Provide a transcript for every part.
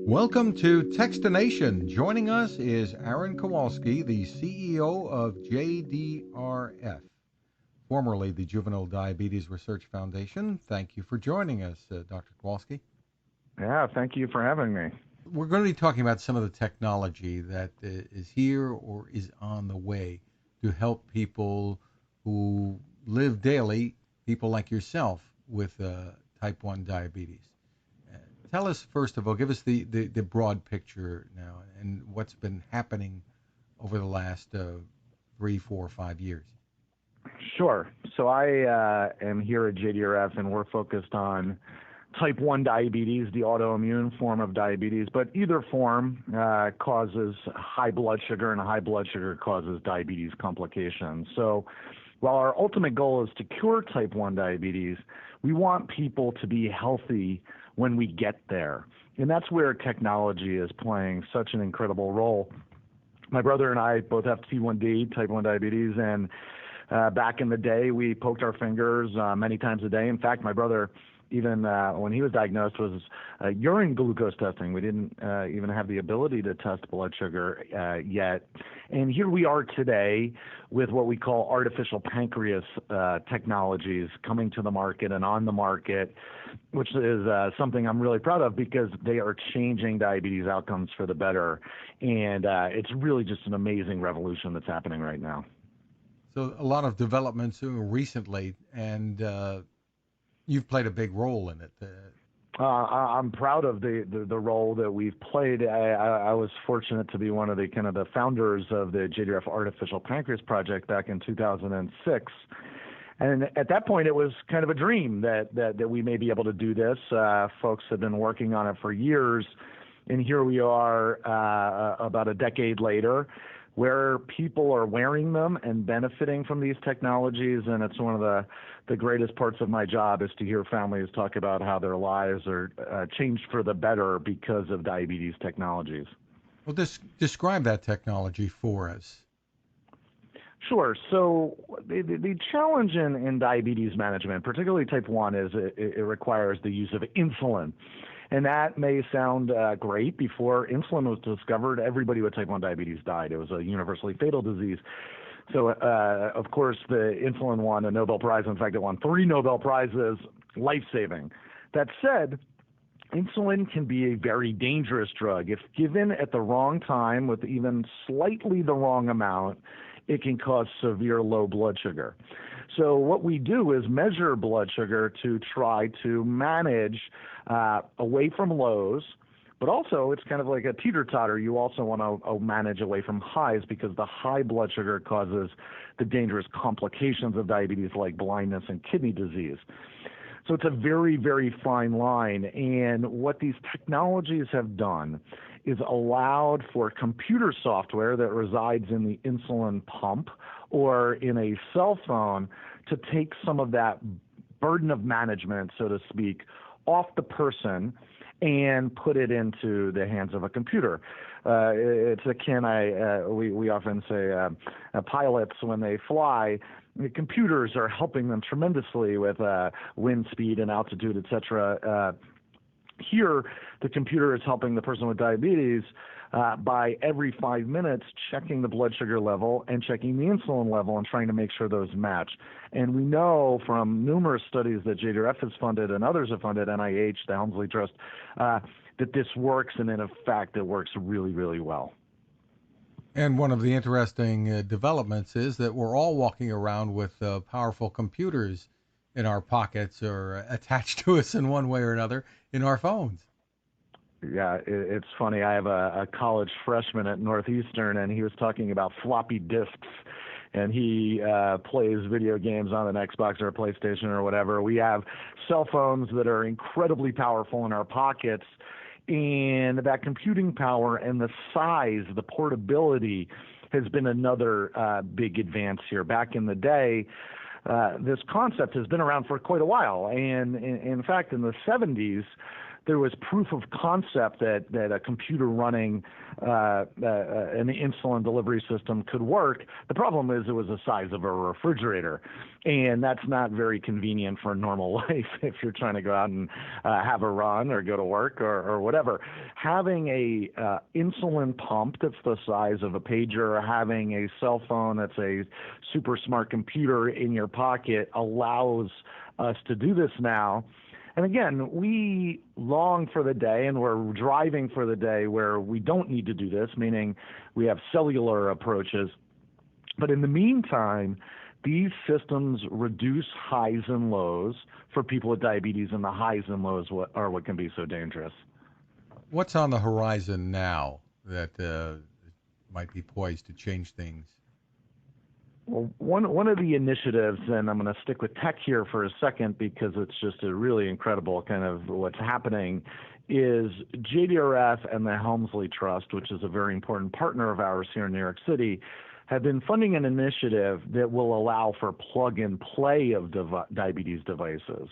Welcome to Techstination. Joining us is Aaron Kowalski, the CEO of JDRF, formerly the Juvenile Diabetes Research Foundation. Thank you for joining us, Dr. Kowalski. Yeah, thank you for having me. We're going to be talking about some of the technology that is here or is on the way to help people who live daily, people like yourself, with type 1 diabetes. Tell us, first of all, give us the broad picture now and what's been happening over the last 3, 4, 5 years. Sure. So I am here at JDRF, and we're focused on type 1 diabetes, the autoimmune form of diabetes, but either form causes high blood sugar, and high blood sugar causes diabetes complications. So while our ultimate goal is to cure type 1 diabetes, we want people to be healthy when we get there. And that's where technology is playing such an incredible role. My brother and I both have T1D, type 1 diabetes, and back in the day, we poked our fingers many times a day. In fact, my brother, even when he was diagnosed, was urine glucose testing. We didn't even have the ability to test blood sugar yet. And here we are today with what we call artificial pancreas technologies coming to the market and on the market, which is something I'm really proud of because they are changing diabetes outcomes for the better. And it's really just an amazing revolution that's happening right now. So a lot of developments recently, and you've played a big role in it. I'm proud of the role that we've played. I was fortunate to be one of the founders of the JDRF Artificial Pancreas Project back in 2006. And at that point, it was kind of a dream that we may be able to do this. Folks have been working on it for years, and here we are about a decade later, where people are wearing them and benefiting from these technologies. And it's one of the greatest parts of my job is to hear families talk about how their lives are changed for the better because of diabetes technologies. Well, describe that technology for us. Sure. So the challenge in diabetes management, particularly type 1, is it requires the use of insulin. And that may sound great. Before insulin was discovered, everybody with type 1 diabetes died. It was a universally fatal disease. So, of course, the insulin won a Nobel Prize. In fact, it won 3 Nobel Prizes, life-saving. That said, insulin can be a very dangerous drug. If given at the wrong time with even slightly the wrong amount, it can cause severe low blood sugar. So what we do is measure blood sugar to try to manage away from lows, but also it's kind of like a teeter-totter. You also want to manage away from highs because the high blood sugar causes the dangerous complications of diabetes like blindness and kidney disease. So it's a very, very fine line. And what these technologies have done is allowed for computer software that resides in the insulin pump or in a cell phone to take some of that burden of management, so to speak, off the person and put it into the hands of a computer. It's akin, we often say, pilots, when they fly, the computers are helping them tremendously with wind speed and altitude, et cetera. Here, the computer is helping the person with diabetes by every 5 minutes checking the blood sugar level and checking the insulin level and trying to make sure those match. And we know from numerous studies that JDRF has funded and others have funded, NIH, the Helmsley Trust, that this works, and in fact, it works really, really well. And one of the interesting developments is that we're all walking around with powerful computers in our pockets or attached to us in one way or another in our phones. Yeah, it's funny. I have a college freshman at Northeastern, and he was talking about floppy disks, and he plays video games on an Xbox or a PlayStation or whatever. We have cell phones that are incredibly powerful in our pockets, and that computing power and the size, the portability has been another big advance here. Back in the day, this concept has been around for quite a while, and in fact, in the 70s, there was proof of concept that a computer running an insulin delivery system could work. The problem is it was the size of a refrigerator, and that's not very convenient for a normal life if you're trying to go out and have a run or go to work or whatever. Having a insulin pump that's the size of a pager, or having a cell phone that's a super smart computer in your pocket allows us to do this now. And again, we long for the day, and we're driving for the day where we don't need to do this, meaning we have cellular approaches. But in the meantime, these systems reduce highs and lows for people with diabetes, and the highs and lows are what can be so dangerous. What's on the horizon now that might be poised to change things? Well, one of the initiatives, and I'm going to stick with tech here for a second because it's just a really incredible kind of what's happening, is JDRF and the Helmsley Trust, which is a very important partner of ours here in New York City, have been funding an initiative that will allow for plug-and-play of diabetes devices.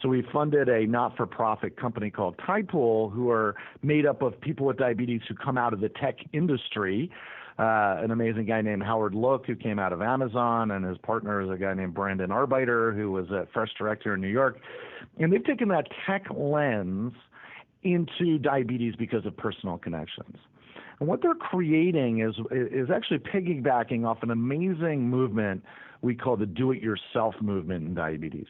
So we funded a not-for-profit company called Typool, who are made up of people with diabetes who come out of the tech industry. An amazing guy named Howard Look, who came out of Amazon, and his partner is a guy named Brandon Arbeiter, who was at Fresh Direct here in New York. And they've taken that tech lens into diabetes because of personal connections. And what they're creating is actually piggybacking off an amazing movement we call the do-it-yourself movement in diabetes,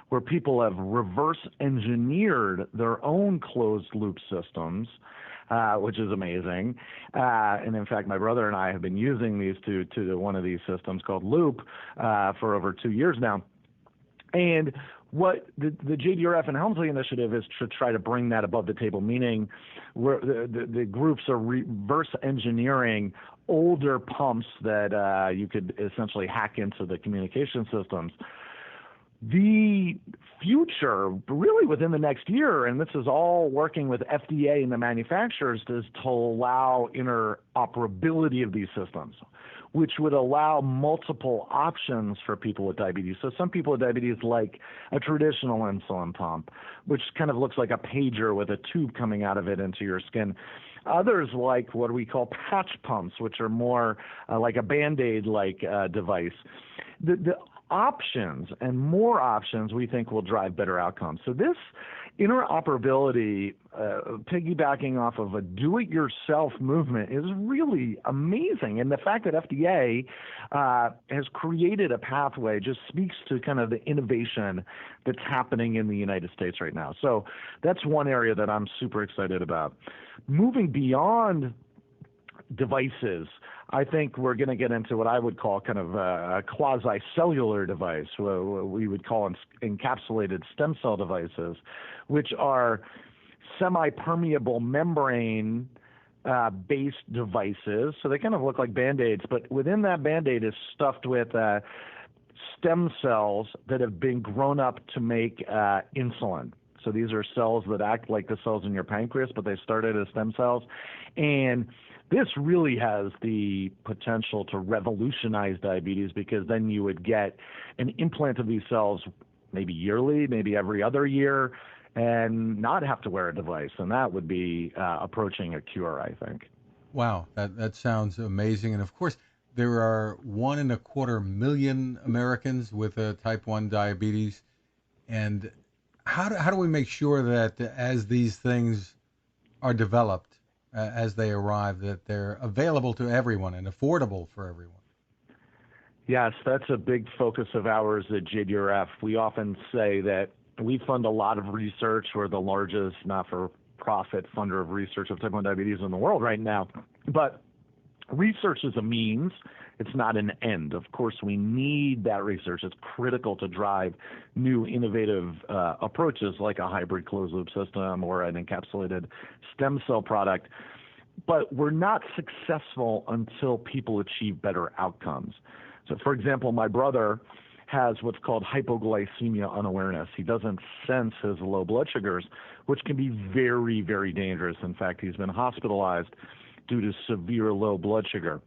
where people have reverse engineered their own closed-loop systems, which is amazing. And in fact, my brother and I have been using these to one of these systems called Loop for over 2 years now. And what the JDRF and Helmsley initiative is to try to bring that above the table, meaning where the groups are reverse engineering older pumps that you could essentially hack into the communication systems. The future, really within the next year, and this is all working with FDA and the manufacturers, is to allow interoperability of these systems, which would allow multiple options for people with diabetes. So some people with diabetes like a traditional insulin pump, which kind of looks like a pager with a tube coming out of it into your skin. Others like what we call patch pumps, which are more like a Band-Aid-like device. The options and more options we think will drive better outcomes. So this interoperability, piggybacking off of a do-it-yourself movement, is really amazing. And the fact that FDA has created a pathway just speaks to kind of the innovation that's happening in the United States right now. So that's one area that I'm super excited about. Moving beyond devices, I think we're going to get into what I would call kind of a quasi-cellular device, what we would call encapsulated stem cell devices, which are semi-permeable membrane based devices. So they kind of look like Band-Aids, but within that Band-Aid is stuffed with stem cells that have been grown up to make insulin. So these are cells that act like the cells in your pancreas, but they started as stem cells. And this really has the potential to revolutionize diabetes, because then you would get an implant of these cells maybe yearly, maybe every other year, and not have to wear a device. And that would be approaching a cure, I think. Wow, that sounds amazing. And of course, there are 1.25 million Americans with type 1 diabetes. And how do we make sure that as these things are developed, as they arrive, that they're available to everyone and affordable for everyone? Yes, that's a big focus of ours at JDRF. We often say that we fund a lot of research. We're the largest not-for-profit funder of research of type 1 diabetes in the world right now. But research is a means. It's not an end. Of course, we need that research. It's critical to drive new innovative approaches like a hybrid closed-loop system or an encapsulated stem cell product. But we're not successful until people achieve better outcomes. So, for example, my brother has what's called hypoglycemia unawareness. He doesn't sense his low blood sugars, which can be very, very dangerous. In fact, he's been hospitalized due to severe low blood sugar.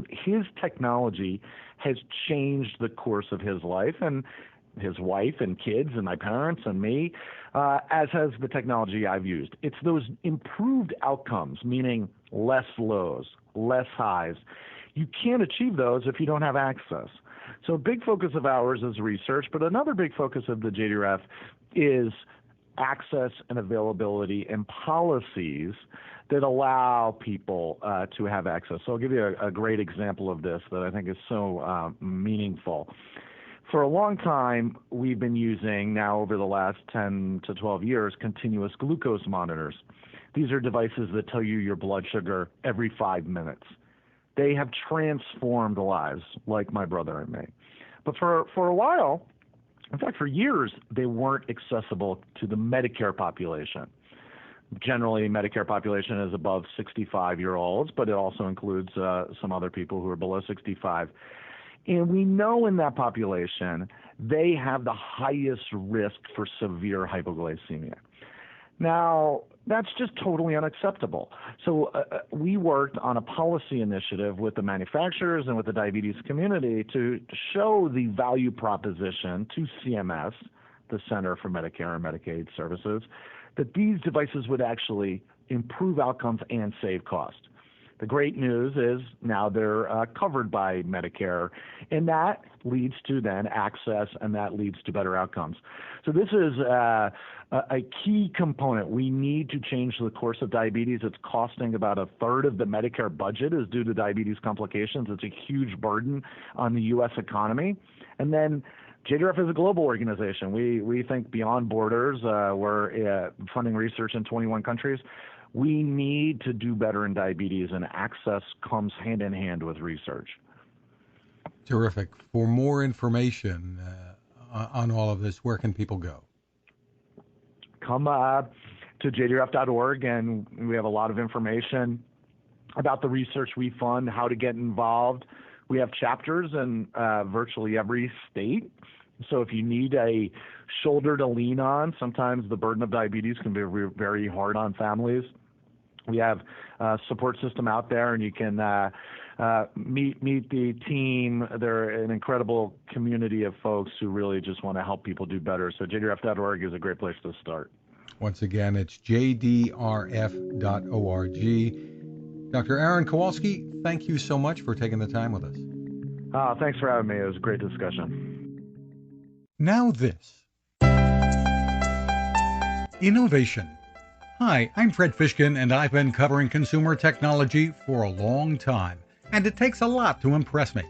His technology has changed the course of his life, and his wife and kids and my parents and me, as has the technology I've used. It's those improved outcomes, meaning less lows, less highs. You can't achieve those if you don't have access. So a big focus of ours is research, but another big focus of the JDRF is access and availability and policies that allow people to have access. So I'll give you a great example of this that I think is so meaningful. For a long time, we've been using, now over the last 10 to 12 years, continuous glucose monitors. These are devices that tell you your blood sugar every 5 minutes. They have transformed lives, like my brother and me. But for a while, in fact, for years, they weren't accessible to the Medicare population. Generally, Medicare population is above 65-year-olds, but it also includes some other people who are below 65. And we know in that population, they have the highest risk for severe hypoglycemia. Now, that's just totally unacceptable. So we worked on a policy initiative with the manufacturers and with the diabetes community to show the value proposition to CMS, the Center for Medicare and Medicaid Services, that these devices would actually improve outcomes and save cost. The great news is now they're covered by Medicare, and that leads to then access, and that leads to better outcomes. So this is a key component. We need to change the course of diabetes. It's costing about a third of the Medicare budget is due to diabetes complications. It's a huge burden on the U.S. economy. And then JDRF is a global organization. We think beyond borders. We're funding research in 21 countries. We need to do better in diabetes, and access comes hand in hand with research. Terrific. For more information on all of this, where can people go? Come to jdrf.org, and we have a lot of information about the research we fund, how to get involved. We have chapters in virtually every state. So if you need a shoulder to lean on, sometimes the burden of diabetes can be very hard on families. We have a support system out there, and you can meet the team. They're an incredible community of folks who really just want to help people do better. So jdrf.org is a great place to start. Once again, it's jdrf.org. Dr. Aaron Kowalski, thank you so much for taking the time with us. Thanks for having me. It was a great discussion. Now this. Innovation. Hi, I'm Fred Fishkin, and I've been covering consumer technology for a long time, and it takes a lot to impress me.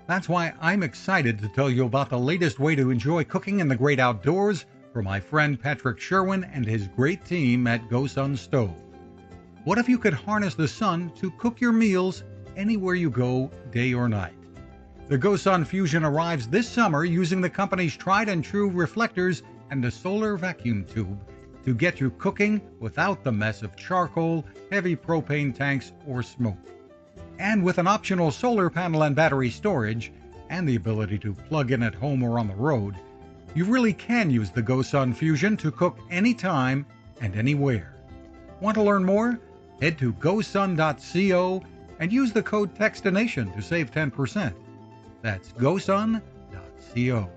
That's why I'm excited to tell you about the latest way to enjoy cooking in the great outdoors from my friend Patrick Sherwin and his great team at GoSun Stove. What if you could harness the sun to cook your meals anywhere you go, day or night? The GoSun Fusion arrives this summer using the company's tried and true reflectors and a solar vacuum tube to get you cooking without the mess of charcoal, heavy propane tanks, or smoke. And with an optional solar panel and battery storage, and the ability to plug in at home or on the road, you really can use the GoSun Fusion to cook anytime and anywhere. Want to learn more? Head to gosun.co and use the code TEXTINATION to save 10%. That's gosun.co.